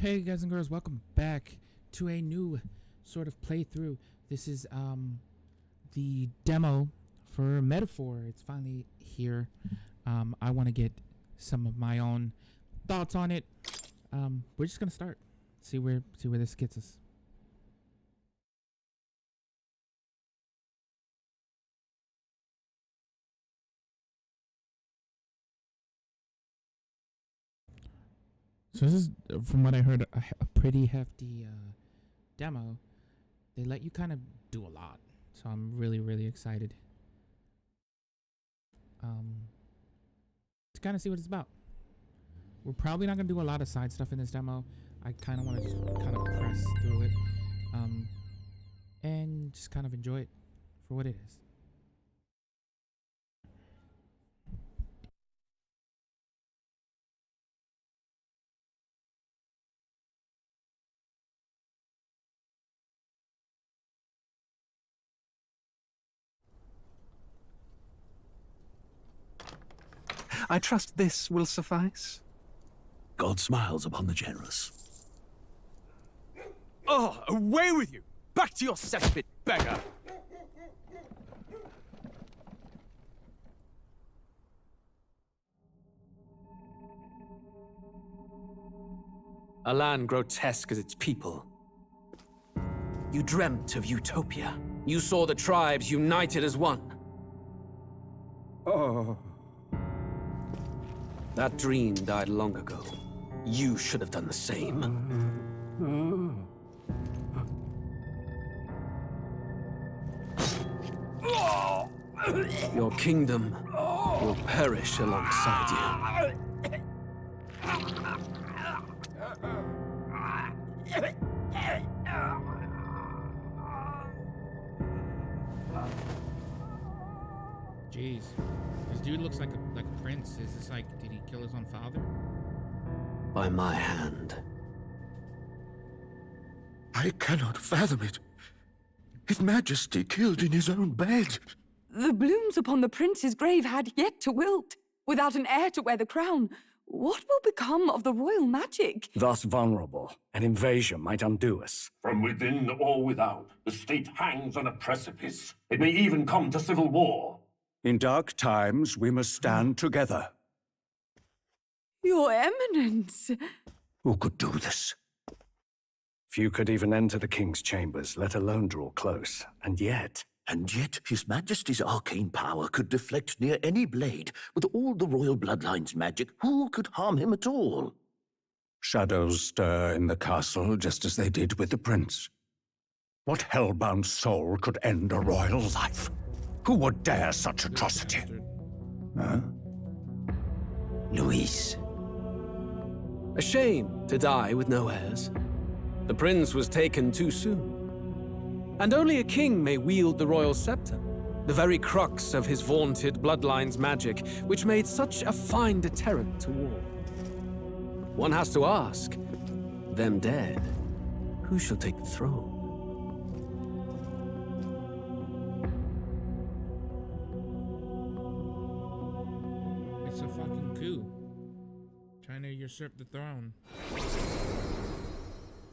Hey guys and girls, welcome back to a new sort of playthrough. This is the demo for Metaphor. It's finally here. I want to get some of my own thoughts on it. We're just gonna start. See where this gets us. So this is, from what I heard, a pretty hefty demo. They let you kind of do a lot, so I'm really excited to kind of see what it's about. We're probably not gonna do a lot of side stuff in this demo. I kind of want to just kind of press through it and just kind of enjoy it for what it is. I trust this will suffice? God smiles upon the generous. Oh, away with you! Back to your cesspit, beggar! A land grotesque as its people. You dreamt of utopia. You saw the tribes united as one. Oh. That dream died long ago. You should have done the same. Your kingdom will perish alongside you. Jeez, this dude looks like a prince. Is this like, did he kill his own father? By my hand. I cannot fathom it. His Majesty killed in his own bed. The blooms upon the prince's grave had yet to wilt. Without an heir to wear the crown, what will become of the royal magic? Thus vulnerable, an invasion might undo us. From within or without, the state hangs on a precipice. It may even come to civil war. In dark times, we must stand together. Your Eminence! Who could do this? Few could even enter the king's chambers, let alone draw close. And yet His Majesty's arcane power could deflect near any blade. With all the royal bloodline's magic, who could harm him at all? shadows stir in the castle just as they did with the prince. What hellbound soul could end a royal life? Who would dare such atrocity? Huh? Luis. A shame to die with no heirs. The prince was taken too soon. And only a king may wield the royal scepter, the very crux of his vaunted bloodline's magic, which made such a fine deterrent to war. One has to ask, them dead, who shall take the throne? It's a fucking coup. Trying to usurp the throne.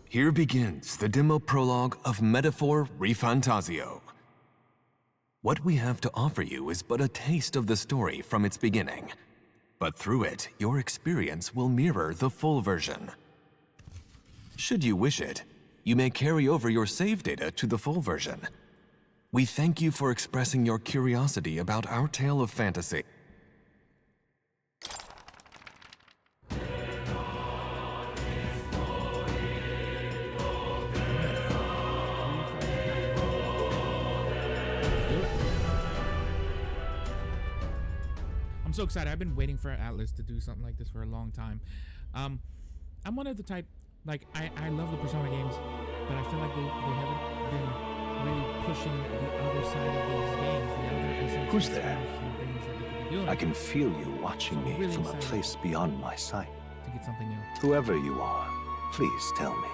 Here begins the demo prologue of Metaphor Rephantazio. What we have to offer you is but a taste of the story from its beginning, but through it, your experience will mirror the full version. Should you wish it, you may carry over your save data to the full version. We thank you for expressing your curiosity about our tale of fantasy. I'm so excited. I've been waiting for Atlas to do something like this for a long time. I'm one of the type, like, I love the Persona games, but I feel like they haven't been really pushing the other side of these games, the other essence. Who's there? and things that they could be doing. I can feel you watching me Really from a excited. place beyond my sight. To get something new. Whoever you are, please tell me.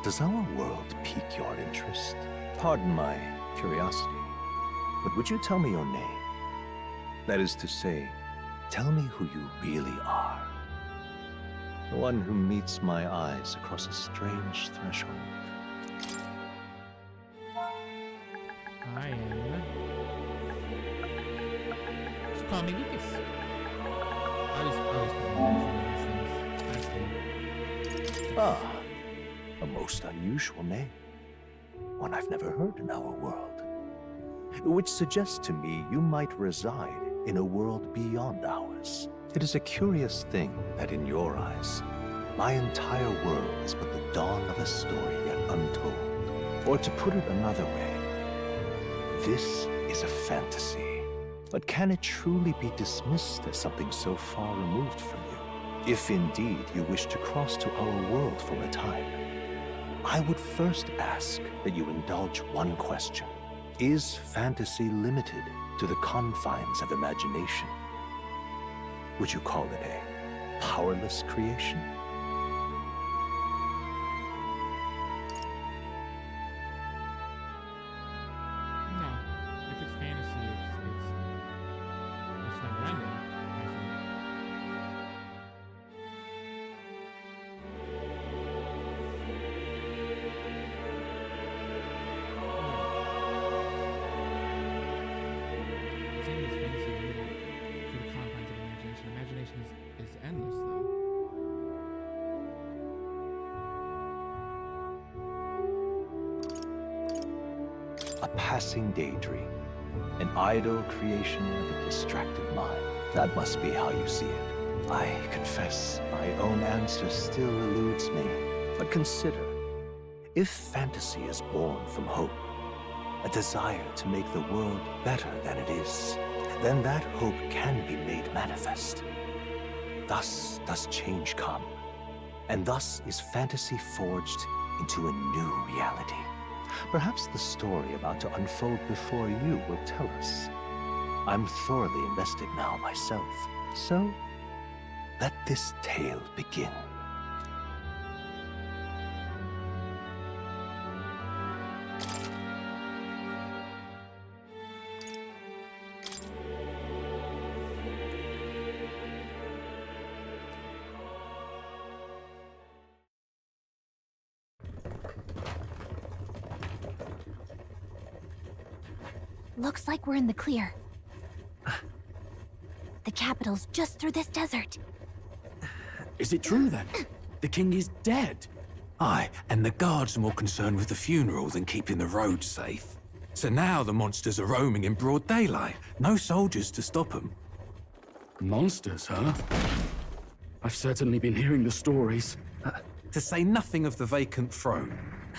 Does our world pique your interest? Pardon my curiosity, but would you tell me your name? That is to say, tell me who you really are. The one who meets my eyes across a strange threshold. I am. Just call me Lucas. I always put these things. Ah, a most unusual name. One I've never heard in our world. Which suggests to me you might reside in a world beyond ours. It is a curious thing that in your eyes, my entire world is but the dawn of a story yet untold. Or to put it another way, this is a fantasy. But can it truly be dismissed as something so far removed from you? If indeed you wish to cross to our world for a time, I would first ask that you indulge one question. Is fantasy limited to the confines of imagination? Would you call it a powerless creation? No, if it's fantasy, it's never ending. I think. Saying it's fantasy limited to the confines of imagination. Imagination is endless, though. A passing daydream, an idle creation of a distracted mind. That must be how you see it. I confess, my own answer still eludes me. But consider, if fantasy is born from hope, a desire to make the world better than it is, then that hope can be made manifest. Thus does change come, and thus is fantasy forged into a new reality. Perhaps the story about to unfold before you will tell us. I'm thoroughly invested now myself, so let this tale begin. Looks like we're in the clear. The capital's just through this desert. Is it true then? The king is dead? Aye, and the guards are more concerned with the funeral than keeping the roads safe. So now the monsters are roaming in broad daylight. No soldiers to stop them. Monsters, huh? I've certainly been hearing the stories. To say nothing of the vacant throne.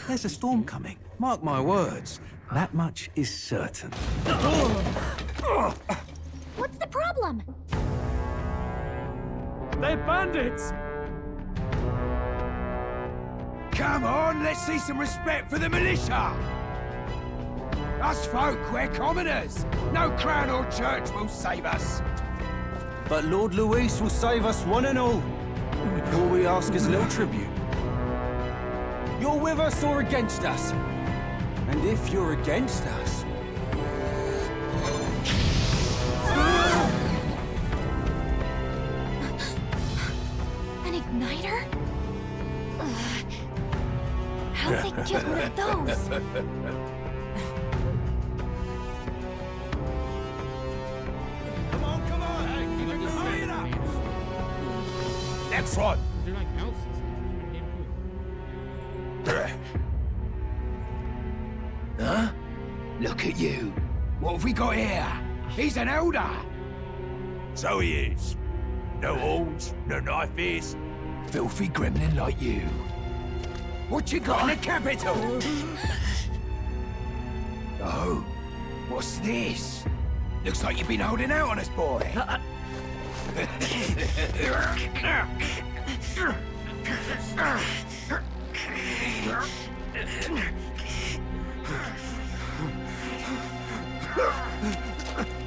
There's a storm coming. Mark my words. That much is certain. What's the problem? They're bandits! Come on, let's see some respect for the militia! Us folk, we're commoners. No crown or church will save us. But Lord Luis will save us one and all. All we ask is a little tribute. You're with us or against us? And if you're against us... An igniter? How'd they get one of those? Come on, come on! Hey, keep it going up! Next one! They're like elves and stuff. It's pretty damn cool. Huh? Look at you. What have we got here? He's an elder. So he is. No horns, no knife ears. Filthy gremlin like you. What you got in the capital? Oh, what's this? Looks like you've been holding out on us, boy.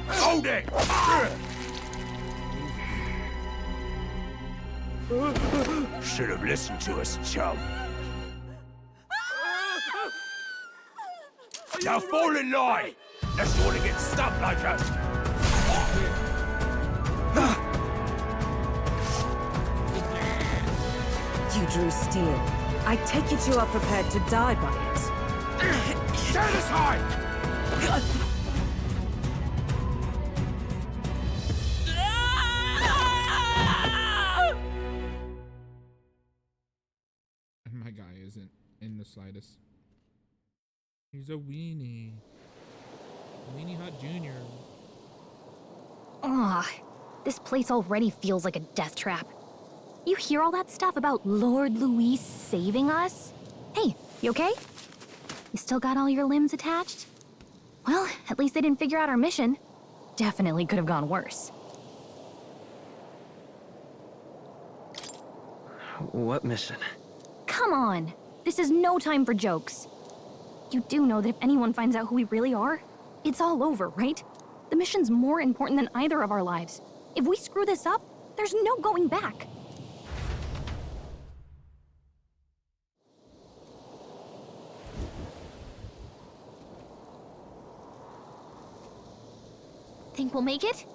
Hold it! Should have listened to us, chum. Now fall in line! Unless you want to get stuck like us. you drew steel, I take it you are prepared to die by it. Stand aside! My guy isn't in the slightest. He's a weenie. Weenie Hut Jr. Ugh, this place already feels like a death trap. You hear all that stuff about Lord Louis saving us? Hey, you okay? You still got all your limbs attached? Well, at least they didn't figure out our mission. Definitely could have gone worse. What mission? Come on, this is no time for jokes. You do know that if anyone finds out who we really are, it's all over, right? The mission's more important than either of our lives. If we screw this up, there's no going back. Think we'll make it?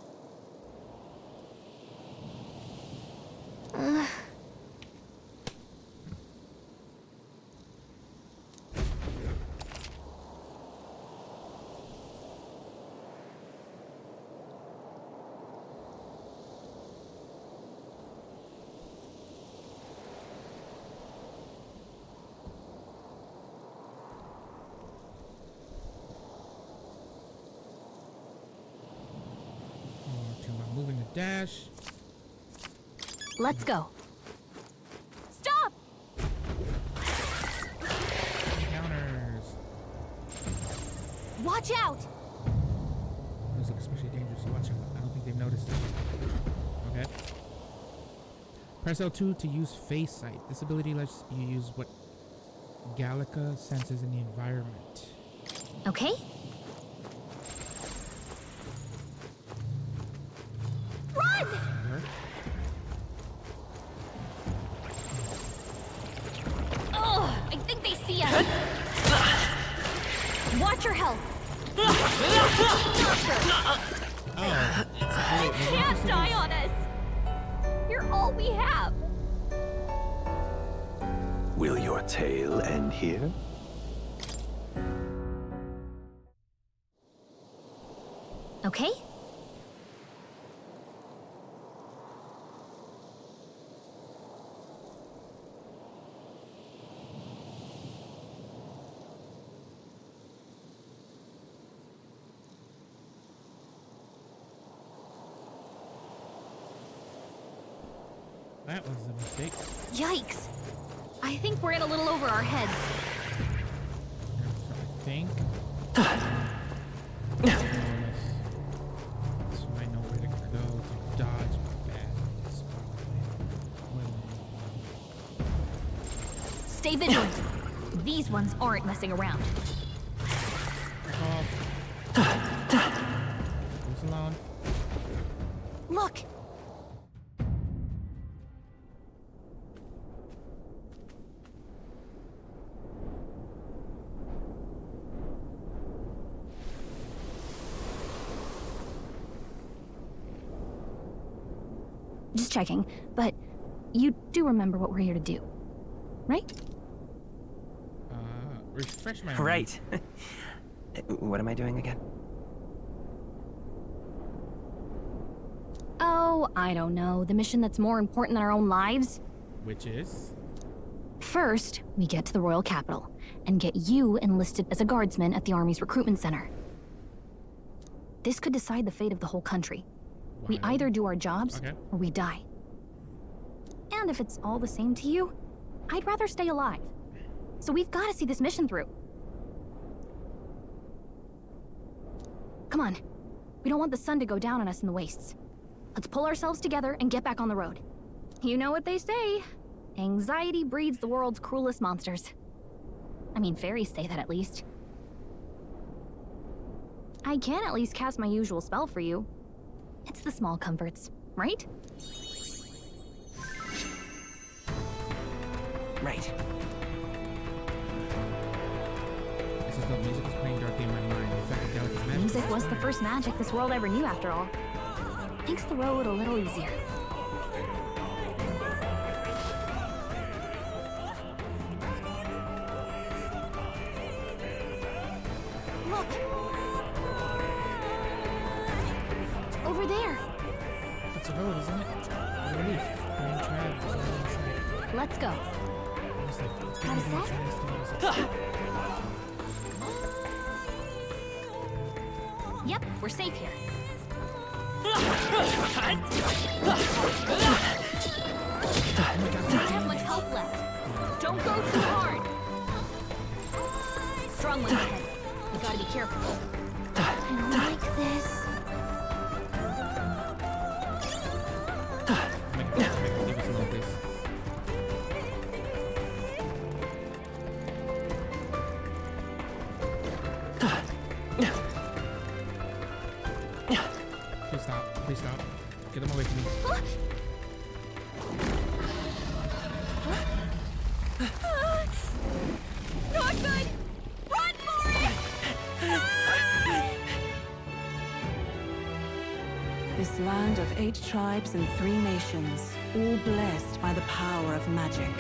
Moving the dash. Let's go. Stop! Counters. Watch out! Those look especially dangerous, so watch out. I don't think they've noticed it. Okay. Press L2 to use face sight. This ability lets you use what Gallica senses in the environment. Okay. Run! Oh, I think they see us. Watch your health. You can't die on us. You're all we have. Will your tale end here? Okay. That was a mistake. Yikes. I think we're in a little over our heads. I think. So I know where to go to dodge bad spots. Stay vigilant. These ones aren't messing around. Leave alone. Look. Just checking, but you do remember what we're here to do, right? Refresh my Right. What am I doing again? Oh, I don't know. The mission that's more important than our own lives? Which is? First, we get to the royal capital and get you enlisted as a guardsman at the army's recruitment center. This could decide the fate of the whole country. We either do our jobs, or we die. And if it's all the same to you, I'd rather stay alive. So we've got to see this mission through. Come on. We don't want the sun to go down on us in the wastes. Let's pull ourselves together and get back on the road. You know what they say. Anxiety breeds the world's cruelest monsters. I mean, fairies say that at least. I can at least cast my usual spell for you. It's the small comforts, right? Right. This is the music is playing directly in my mind. Is that Gallica's magic? Music was the first magic this world ever knew, after all. Makes the road a little easier. Over there. That's a road, isn't it? A relief. Grand Trab is on the inside. Let's go. Got a set? Yep, we're safe here. We don't have much health left. Don't go too hard. Strong one ahead. We gotta be careful. I don't like this. Please stop. Please stop. Get them away from me. Not good! Run for it! This land of 8 tribes and 3 nations, all blessed by the power of magic.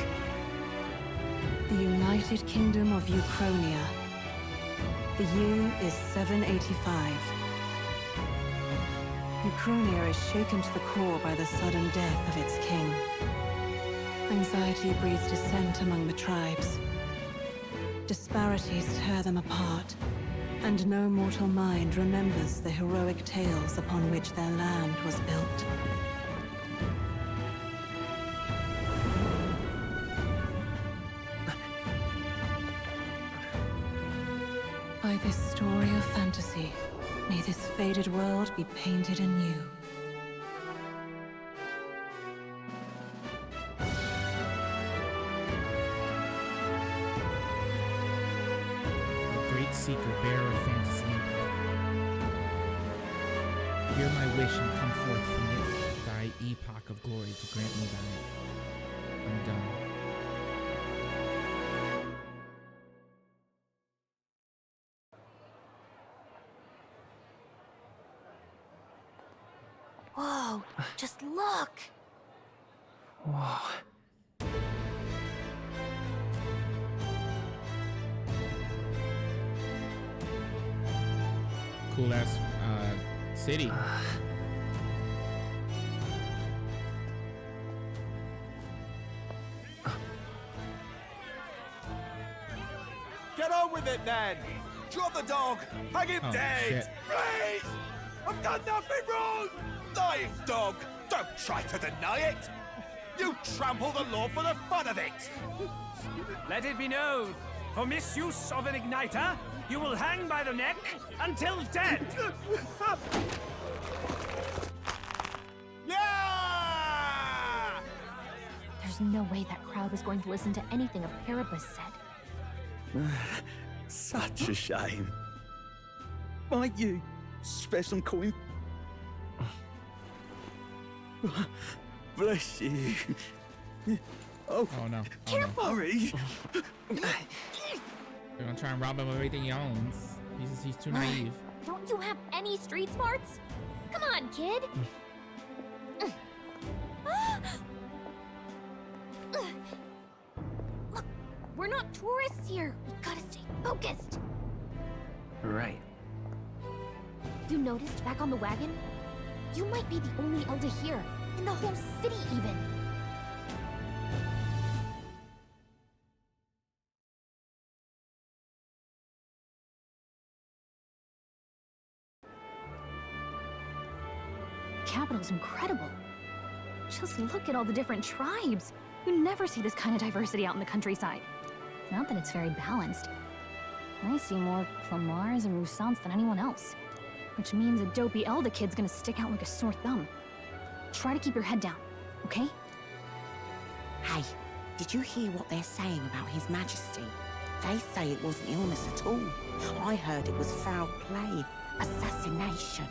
The United Kingdom of Uchronia. The year is 785. Uchronia is shaken to the core by the sudden death of its king. Anxiety breeds dissent among the tribes. Disparities tear them apart, and no mortal mind remembers the heroic tales upon which their land was built. By this story of fantasy, may this faded world be painted anew. Great seeker, bearer of fantasy. Hear my wish and come forth from thy epoch of glory to grant me thy undone. Whoa, just look! Whoa. Cool ass city. Get on with it, then! Drop the dog! Hang him dead! Shit. Please! I've done nothing wrong! Lying dog! Don't try to deny it! You trample the law for the fun of it! Let it be known, for misuse of an igniter, you will hang by the neck until dead! Yeah! There's no way that crowd was going to listen to anything a Paribus said. Such a shame. Might you spare some coin? Bless you. Oh no. Careful! Hurry! They're gonna try and rob him of everything he owns. He's too naive. Don't you have any street smarts? Come on, kid! Look, we're not tourists here. We gotta stay focused. Right. You noticed back on the wagon? You might be the only Elder here, in the whole city even. Capital's incredible. Just look at all the different tribes. You never see this kind of diversity out in the countryside. Not that it's very balanced. I see more Clamars and Roussants than anyone else. Which means a dopey Elder kid's gonna stick out like a sore thumb. Try to keep your head down, okay? Hey, did you hear what they're saying about His Majesty? They say it wasn't illness at all. I heard it was foul play, assassination.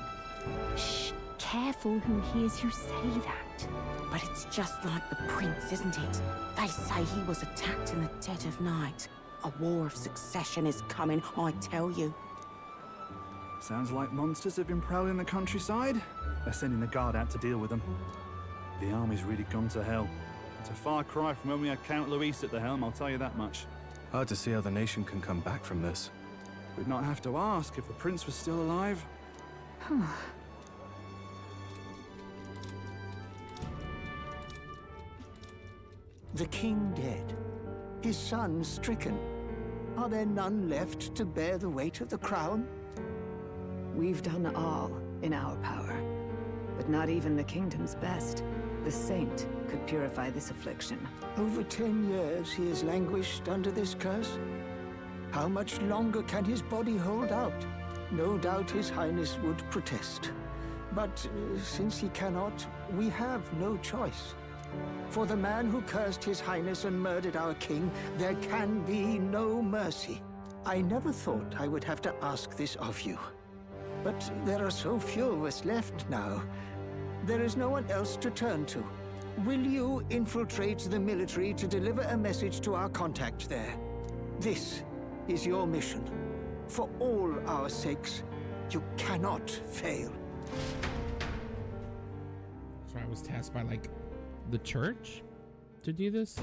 Shh, careful who hears you say that. But it's just like the prince, isn't it? They say he was attacked in the dead of night. A war of succession is coming, I tell you. Sounds like monsters have been prowling the countryside. They're sending the guard out to deal with them. The army's really gone to hell. It's a far cry from when we had Count Luis at the helm, I'll tell you that much. Hard to see how the nation can come back from this. we'd not have to ask if the prince was still alive. The king dead, his son stricken. Are there none left to bear the weight of the crown? We've done all in our power, but not even the kingdom's best. The saint could purify this affliction. Over 10 years he has languished under this curse. How much longer can his body hold out? No doubt his highness would protest. But since he cannot, we have no choice. For the man who cursed his highness and murdered our king, there can be no mercy. I never thought I would have to ask this of you. But there are so few of us left now. There is no one else to turn to. Will you infiltrate the military to deliver a message to our contact there? This is your mission. For all our sakes, you cannot fail. So I was tasked by, like, the church to do this?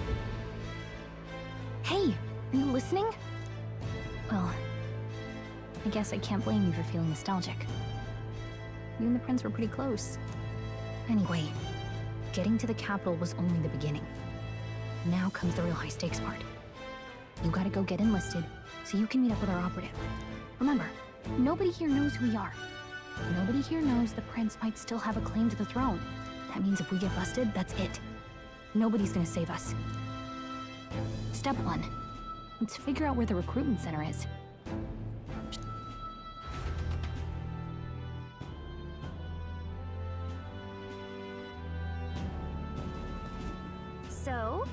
Hey, are you listening? Well, I guess I can't blame you for feeling nostalgic. You and the prince were pretty close. Anyway, getting to the capital was only the beginning. Now comes the real high-stakes part. You gotta go get enlisted so you can meet up with our operative. Remember, nobody here knows who we are. Nobody here knows the prince might still have a claim to the throne. That means if we get busted, that's it. Nobody's gonna save us. Step 1. Let's figure out where the recruitment center is. So?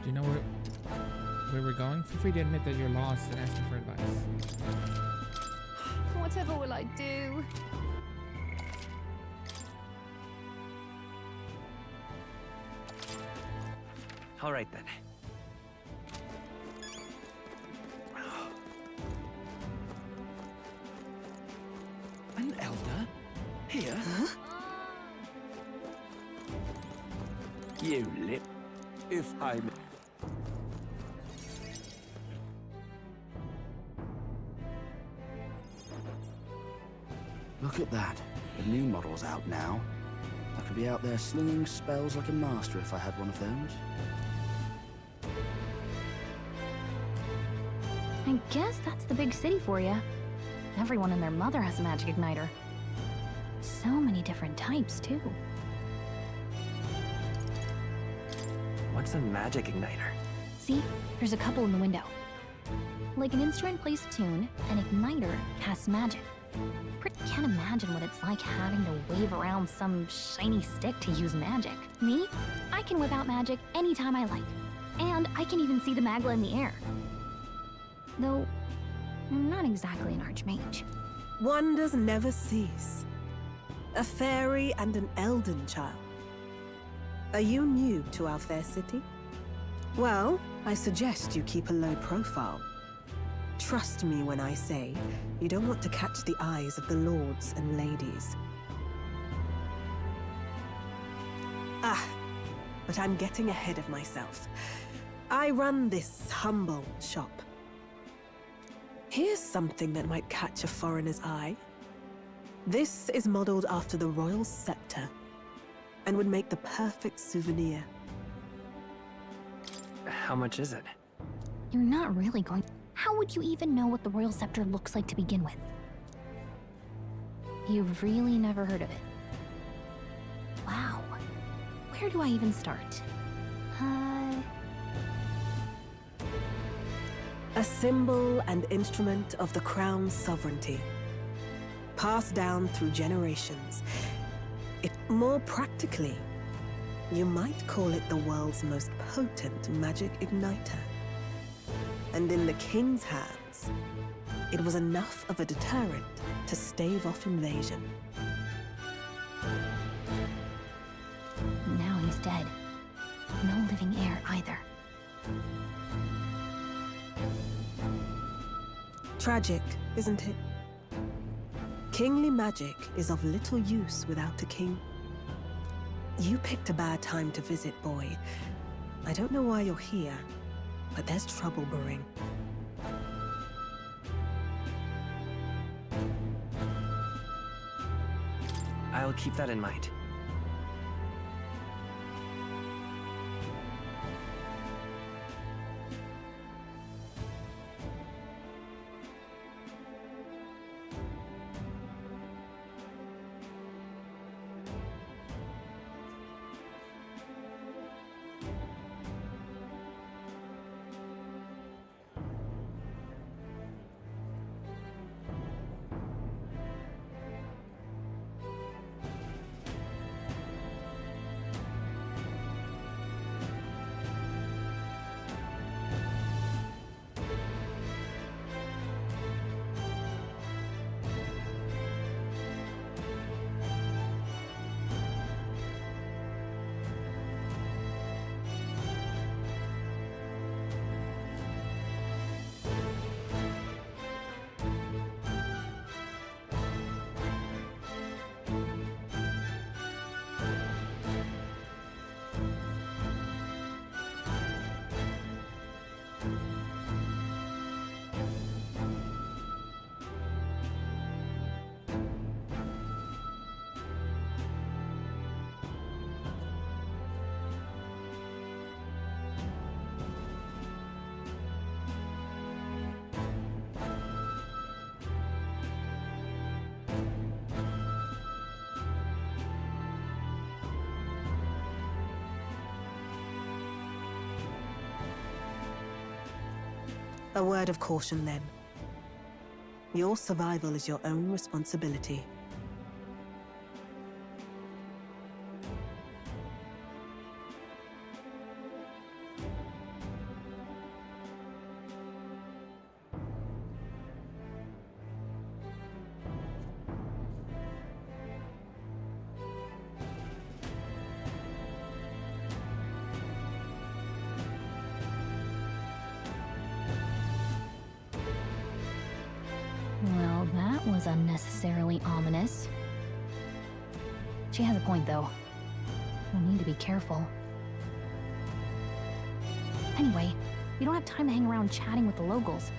Do you know where we're going? Feel free to admit that you're lost and asking for advice. Whatever will I do? All right then. An elder? Here? Huh? You lip. If I may. Look at that. The new model's out now. I could be out there slinging spells like a master if I had one of those. I guess that's the big city for you. Everyone and their mother has a magic igniter. So many different types, too. What's a magic igniter? See? There's a couple in the window. Like an instrument plays a tune, an igniter casts magic. Can't imagine what it's like having to wave around some shiny stick to use magic. Me? I can whip out magic anytime I like. And I can even see the magla in the air. Though, I'm not exactly an archmage. Wonders never cease. A fairy and an elden child. Are you new to our fair city? Well, I suggest you keep a low profile. Trust me when I say, you don't want to catch the eyes of the lords and ladies. But I'm getting ahead of myself. I run this humble shop. Here's something that might catch a foreigner's eye. This is modeled after the royal scepter and would make the perfect souvenir. How much is it? You're not really going... How would you even know what the royal scepter looks like to begin with? You've really never heard of it. Wow. Where do I even start? A symbol and instrument of the crown's sovereignty. Passed down through generations. More practically, you might call it the world's most potent magic igniter. And in the king's hands, it was enough of a deterrent to stave off invasion. Now he's dead. No living heir either. Tragic, isn't it? Kingly magic is of little use without a king. You picked a bad time to visit, boy. I don't know why you're here, but there's trouble brewing. I'll keep that in mind. A word of caution, then. Your survival is your own responsibility. Well, that was unnecessarily ominous. She has a point, though. We'll need to be careful. Anyway, we don't have time to hang around chatting with the locals.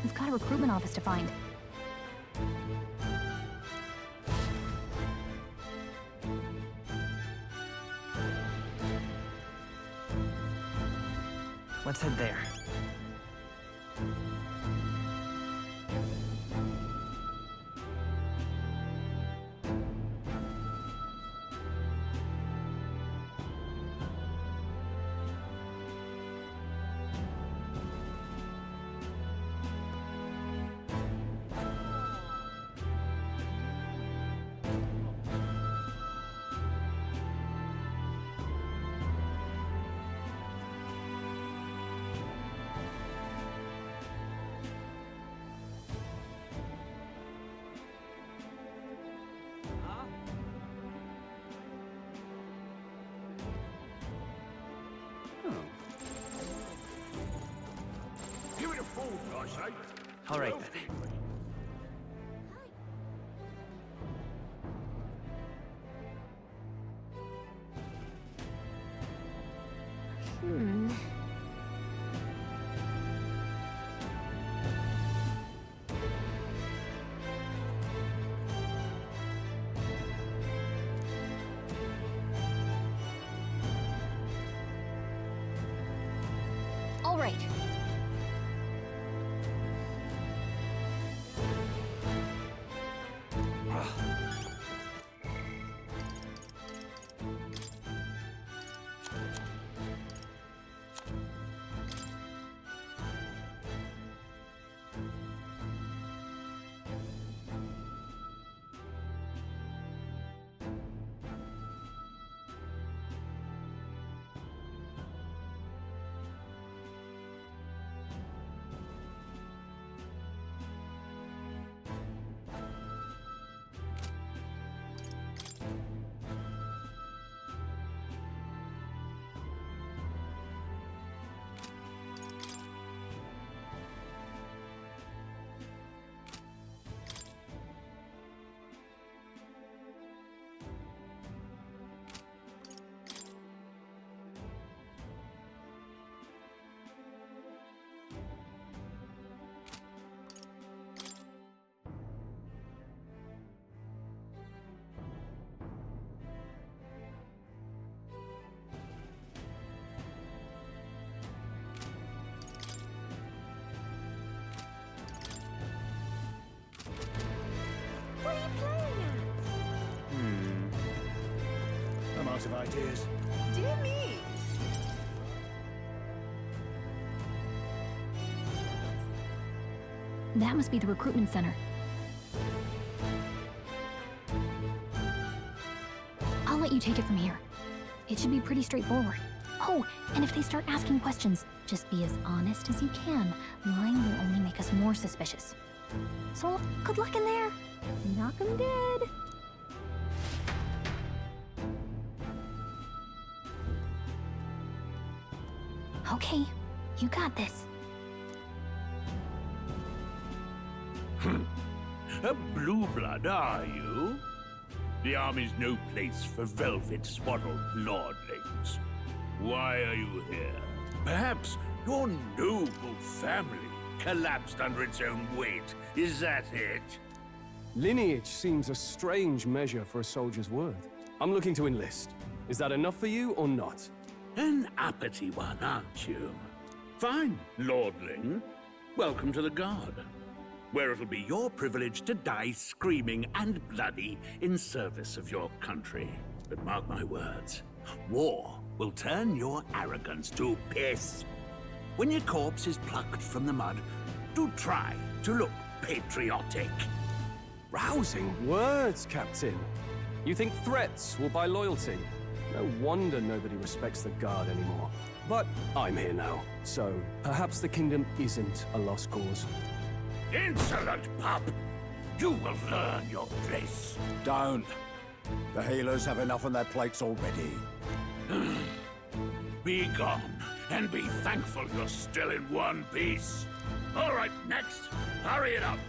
We've got a recruitment office to find. Let's head there. Give it a fold, I say. All right, then. All right. out of ideas. Dear me! That must be the recruitment center. I'll let you take it from here. It should be pretty straightforward. Oh, and if they start asking questions, just be as honest as you can. Lying will only make us more suspicious. So, good luck in there. Knock 'em dead. Okay, you got this. A blue blood, are you? The army's no place for velvet-swaddled lordlings. Why are you here? Perhaps your noble family collapsed under its own weight. Is that it? Lineage seems a strange measure for a soldier's worth. I'm looking to enlist. Is that enough for you or not? An uppity one, aren't you? Fine, lordling. Welcome to the Guard, where it'll be your privilege to die screaming and bloody in service of your country. But mark my words, war will turn your arrogance to piss. When your corpse is plucked from the mud, do try to look patriotic. Rousing words, Captain. You think threats will buy loyalty? No wonder nobody respects the Guard anymore. But I'm here now, so perhaps the kingdom isn't a lost cause. Insolent pup! You will learn your place. Don't. The healers have enough on their plates already. Be gone, and be thankful you're still in one piece. All right, next. Hurry it up.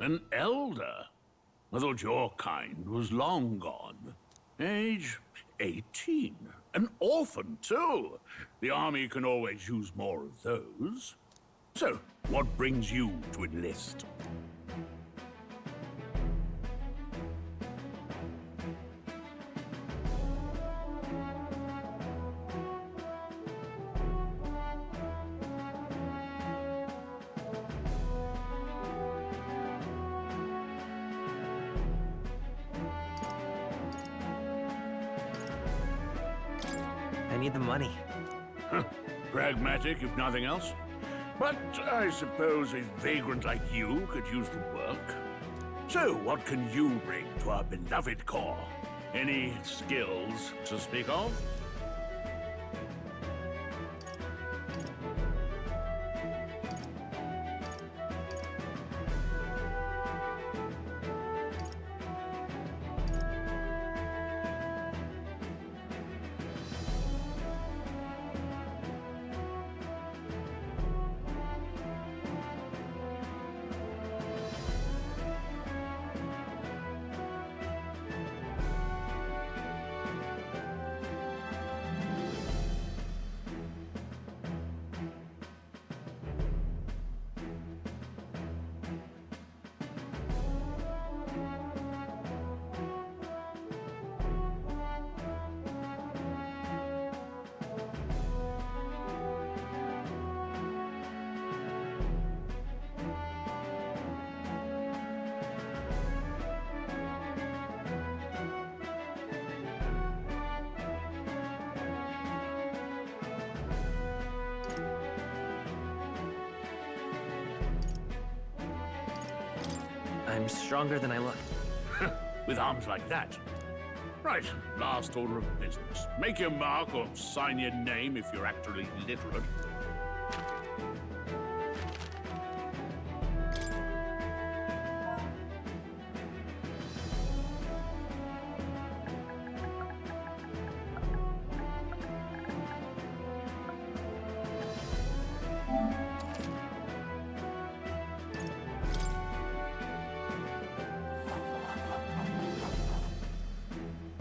An elder? I thought your kind was long gone. Age 18. An orphan, too. The army can always use more of those. So, what brings you to enlist? I need the money. Pragmatic, if nothing else. But I suppose a vagrant like you could use the work. So, what can you bring to our beloved corps? Any skills to speak of? I'm stronger than I look. With arms like that. Right, last order of business. Make your mark or sign your name if you're actually literate.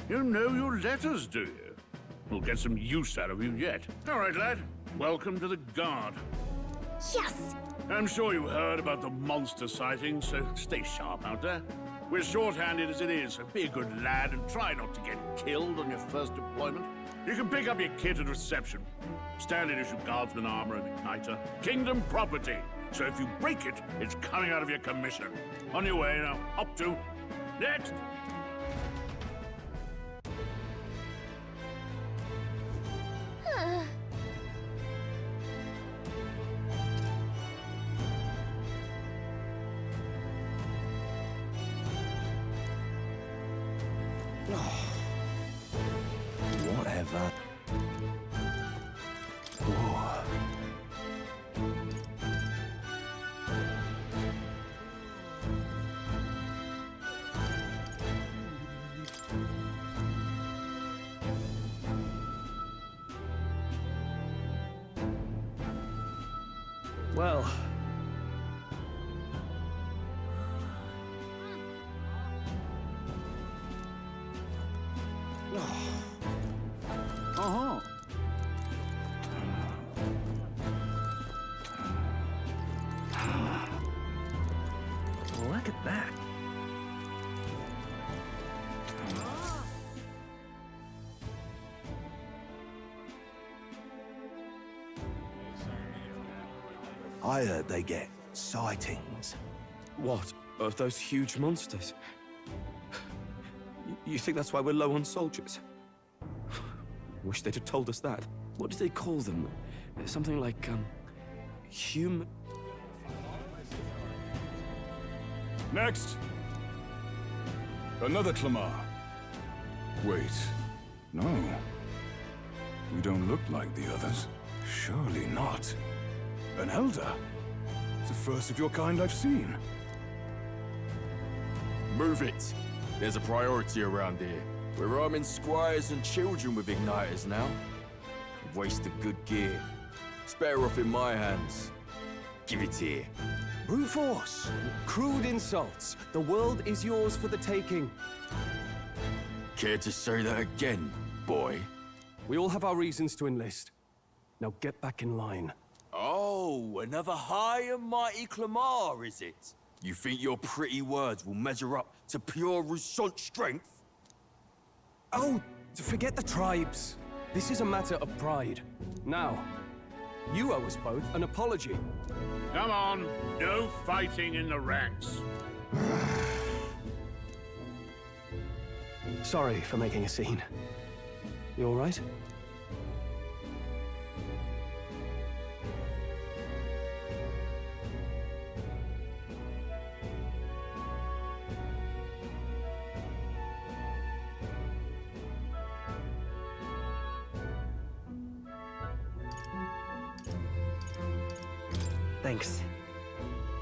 You know your letters, do you? We'll get some use out of you yet. All right, lad. Welcome to the Guard. Yes! I'm sure you heard about the monster sighting, so stay sharp out there. We're short-handed as it is, so be a good lad and try not to get killed on your first deployment. You can pick up your kit at reception. Standard issue guardsman armor and igniter. Kingdom property. So if you break it, it's coming out of your commission. On your way now. Up to. Next! Whoa. Well. Uh-huh. Look at that. I heard they get sightings. What? Of those huge monsters? You think that's why we're low on soldiers? Wish they'd have told us that. What do they call them? Something like, human... Next! Another Clamar. Wait, no. We don't look like the others. Surely not. An elder? It's the first of your kind I've seen. Move it. There's a priority around here. We're arming squires and children with igniters now. Waste of good gear. It's better off in my hands. Give it here. Brute force! Crude insults! The world is yours for the taking. Care to say that again, boy? We all have our reasons to enlist. Now get back in line. Oh, another high and mighty Clamar, is it? You think your pretty words will measure up to pure Rousseau strength? Oh, forget the tribes. This is a matter of pride. Now, you owe us both an apology. Come on, no fighting in the ranks. Sorry for making a scene. You all right? Thanks.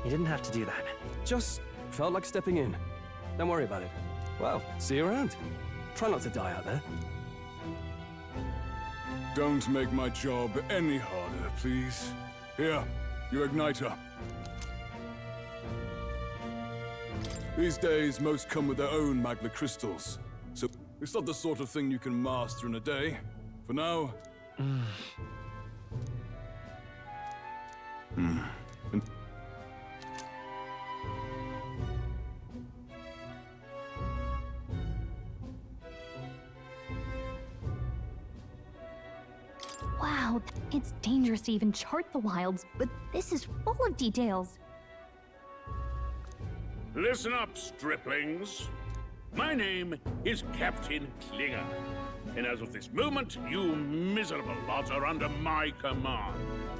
You didn't have to do that. Just felt like stepping in. Don't worry about it. Well, see you around. Try not to die out there. Don't make my job any harder, please. Here, your igniter. These days, most come with their own magna crystals. So, it's not the sort of thing you can master in a day. For now... Wow, it's dangerous to even chart the wilds, but this is full of details. Listen up, striplings. My name is Captain Klinger, and as of this moment, you miserable lot are under my command.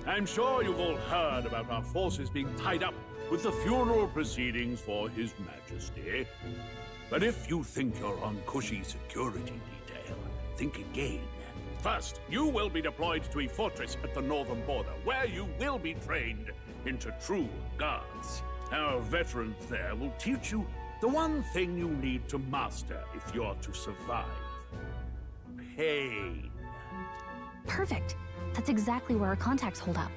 I'm sure you've all heard about our forces being tied up with the funeral proceedings for His Majesty. But if you think you're on cushy security detail, think again. First, you will be deployed to a fortress at the northern border, where you will be trained into true guards. Our veterans there will teach you the one thing you need to master if you're to survive. Pain. Perfect. That's exactly where our contacts hold up.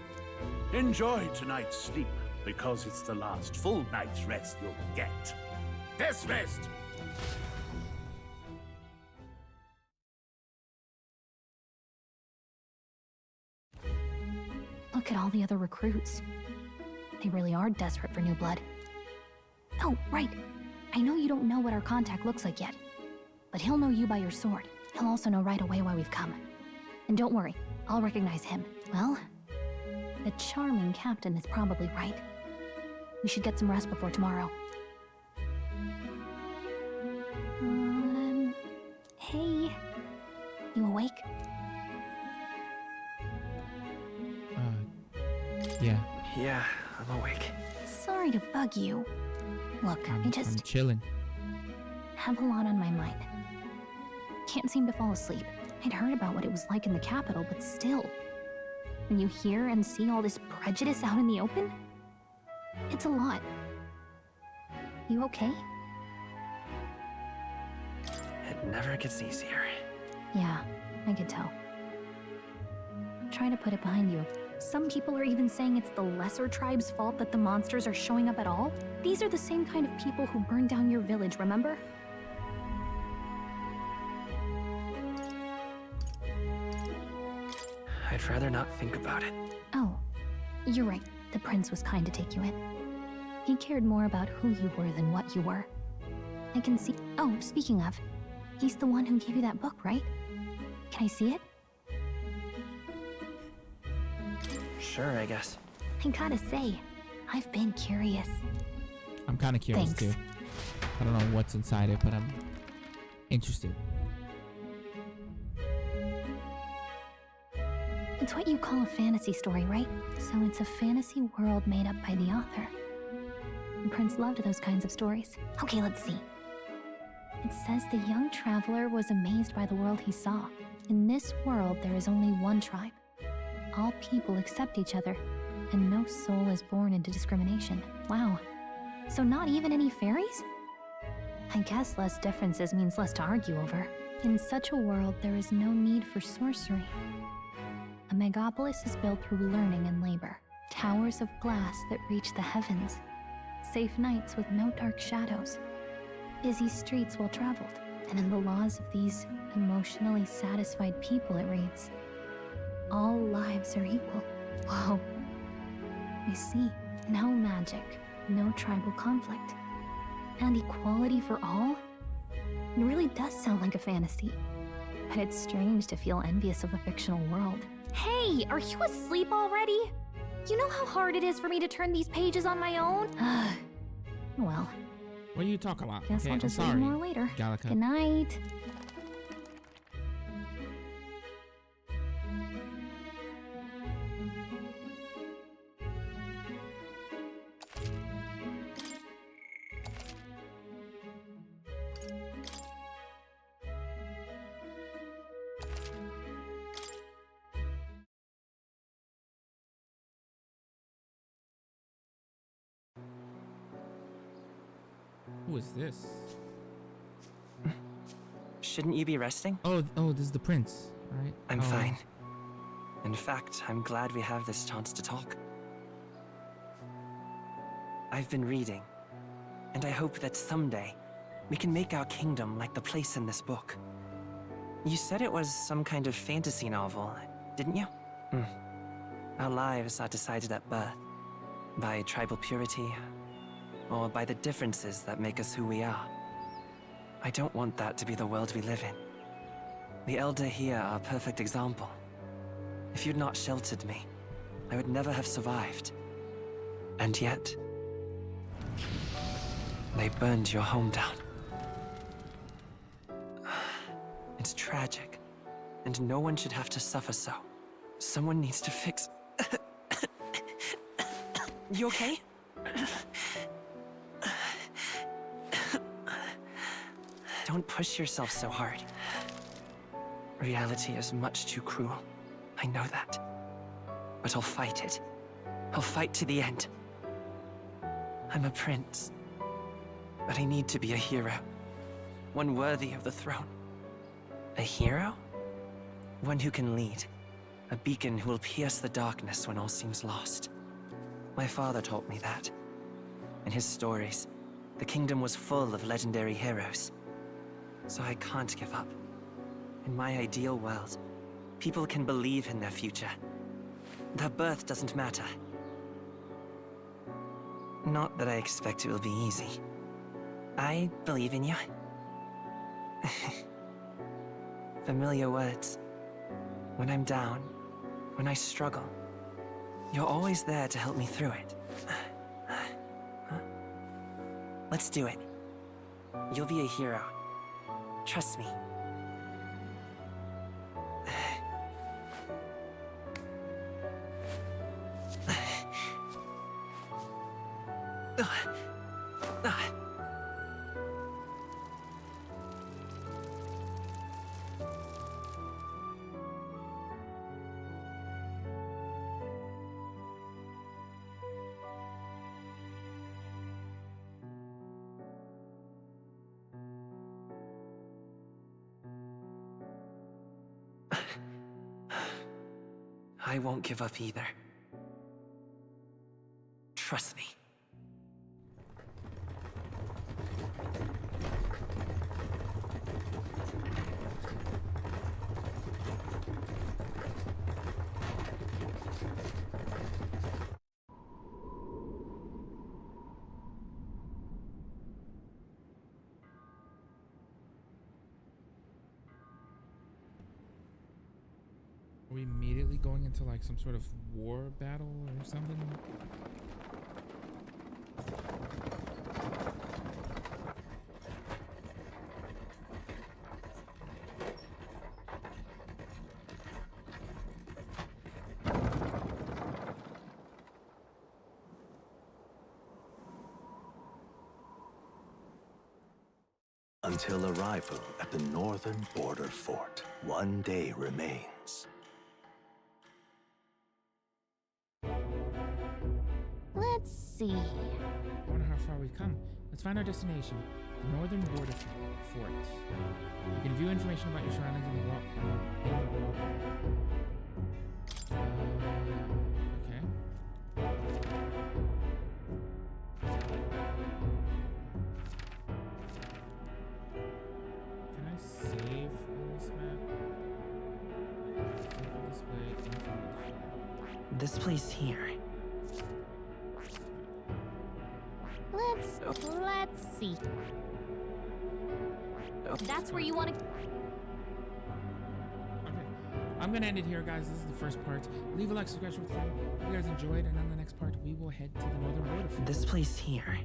Enjoy tonight's sleep, because it's the last full night's rest you'll get. Dismissed! Look at all the other recruits. They really are desperate for new blood. Oh, right. I know you don't know what our contact looks like yet, but he'll know you by your sword. He'll also know right away why we've come. And don't worry, I'll recognize him. Well, the charming captain is probably right. We should get some rest before tomorrow. Hey. You awake? Yeah. Yeah, I'm awake. Sorry to bug you. Look, I'm chilling. have a lot on my mind. Can't seem to fall asleep. I'd heard about what it was like in the capital, but still. When you hear and see all this prejudice out in the open, it's a lot. You okay? It never gets easier. Yeah, I could tell. Try to put it behind you. Some people are even saying it's the lesser tribe's fault that the monsters are showing up at all. These are the same kind of people who burned down your village, remember? I'd rather not think about it. Oh, you're right. The prince was kind to take you in. He cared more about who you were than what you were. I can see... Oh, speaking of, he's the one who gave you that book, right? Can I see it? Sure, I guess. I gotta say, I've been curious. I'm kind of curious Thanks. too. I don't know what's inside it, but I'm interested. It's what you call a fantasy story, right? So it's a fantasy world made up by the author. The prince loved those kinds of stories. Okay, let's see. It says the young traveler was amazed by the world he saw. In this world, there is only one tribe. All people accept each other, and no soul is born into discrimination. Wow. So not even any fairies? I guess less differences means less to argue over. In such a world, there is no need for sorcery. A megapolis is built through learning and labor. Towers of glass that reach the heavens. Safe nights with no dark shadows. Busy streets well traveled. And in the laws of these emotionally satisfied people, it reads, all lives are equal. Whoa. I see. No magic, no tribal conflict. And equality for all? It really does sound like a fantasy. But it's strange to feel envious of a fictional world. Hey, are you asleep already? You know how hard it is for me to turn these pages on my own? Well. What are you talking about? Guess Okay, I'll just I'm read sorry, more later. Gallica. Good night. Who is this? Shouldn't you be resting? Oh, this is the prince, right? I'm Oh. fine. In fact, I'm glad we have this chance to talk. I've been reading, and I hope that someday we can make our kingdom like the place in this book. You said it was some kind of fantasy novel, didn't you? Our lives are decided at birth, by tribal purity, or by the differences that make us who we are. I don't want that to be the world we live in. The Elder here are a perfect example. If you'd not sheltered me, I would never have survived. And yet, they burned your home down. It's tragic, and no one should have to suffer so. Someone needs to fix... You okay? Don't push yourself so hard. Reality is much too cruel. I know that. But I'll fight it. I'll fight to the end. I'm a prince. But I need to be a hero. One worthy of the throne. A hero? One who can lead. A beacon who will pierce the darkness when all seems lost. My father taught me that. In his stories, the kingdom was full of legendary heroes. So I can't give up. In my ideal world, people can believe in their future. Their birth doesn't matter. Not that I expect it will be easy. I believe in you. Familiar words. When I'm down, when I struggle, you're always there to help me through it. Let's do it. You'll be a hero. Trust me. I won't give up either. Trust me. Are we immediately going into like some sort of war battle or something? Until arrival at the northern border fort, one day remains. Let's see. I wonder how far we've come. Let's find our destination, the northern border fort. You can view information about your surroundings in the world. Okay. Can I save on this map? Display information. This place here. Let's see. That's where you want to... Okay. I'm gonna end it here, guys. This is the first part. Leave a like, subscribe, if you guys enjoyed, and on the next part, we will head to the northern border. This place here.